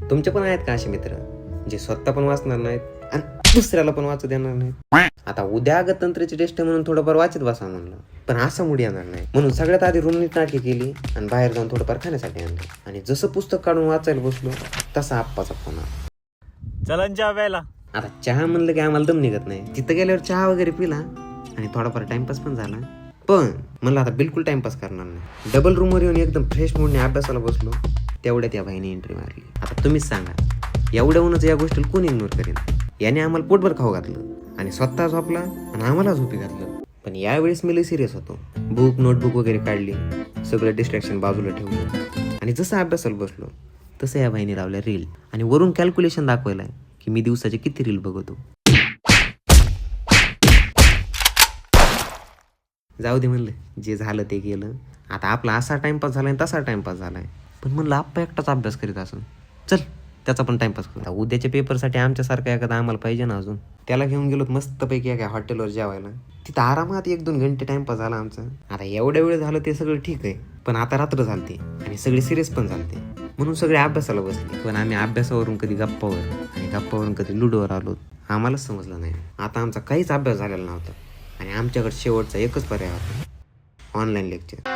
तुमचे पण आहेत का असे मित्र जे स्वतः पण वाचणार नाहीत आणि दुसऱ्याला पण वाचू देणार नाहीत? आता उद्या गणतंत्राची टेस्ट म्हणून थोडंफार वाचत बसा म्हणलं, पण असं मुडी येणार नाही. म्हणून सगळ्यात आधी रूम नीट नाटकी केली आणि बाहेर जाऊन थोडंफार खाण्यासाठी आणलं. आणि जसं पुस्तक काढून वाचायला बसलो तसा आप्पाचा फोन आला. चलन प्यायला. आता चहा म्हणलं की आम्हाला दम निघत नाही. तिथं गेल्यावर चहा वगैरे पिला आणि थोडाफार टाइमपास पण झाला. पण म्हणलं आता बिलकुल टाइमपास करणार नाही. डबल रूमवर येऊन एकदम फ्रेश मूडने अभ्यासाला बसलो. तेवढ्यात या भाईने एंट्री मारली. आता तुम्हीच सांगा, एवढ्या उन्हाच या गोष्टीला कोण इग्नोर करेन? याने आम्हाला पोटभर खाऊ घातलं आणि स्वतः झोपला आणि आम्हाला झोपी घातलं. पण यावेळेस मी लई सिरियस होतो. बुक नोटबुक वगैरे काढली, सगळं डिस्ट्रॅक्शन बाजूला ठेवलं आणि जसं अभ्यासाला बसलो तसं या भाईने लावल्या रील आणि वरून कॅल्क्युलेशन दाखवलाय की मी दिवसाचे किती रील बघतो. जाऊ दे म्हणलं, जे झालं ते गेलं. आता आपला असा टाइमपास झालाय तसा टाइमपास झालाय. पण म्हणलं आप्पा एकटाच अभ्यास करीत असं, चल त्याचा पण टाइमपास करू. उद्याच्या पेपरसाठी आमच्यासारखा एखादा आम्हाला पाहिजे ना अजून. त्याला घेऊन गेलो मस्तपैकी एका हॉटेलवर जेवायला. तिथं आरामात 1-2 घंटे टाइमपास झाला आमचा. आता एवढ्या वेळ झालं ते सगळं ठीक आहे, पण आता रात्र झालते आणि सगळे सिरियस पण झालते. म्हणून सगळे अभ्यासाला बसले. पण आम्ही अभ्यासावरून कधी गप्पावर आणि गप्पावरून कधी लुडोवर आलो, आम्हालाच समजलं नाही. आता आमचा काहीच अभ्यास झालेला नव्हता आणि आमच्याकडे शेवटचा एकच पर्याय होता, ऑनलाईन लेक्चर.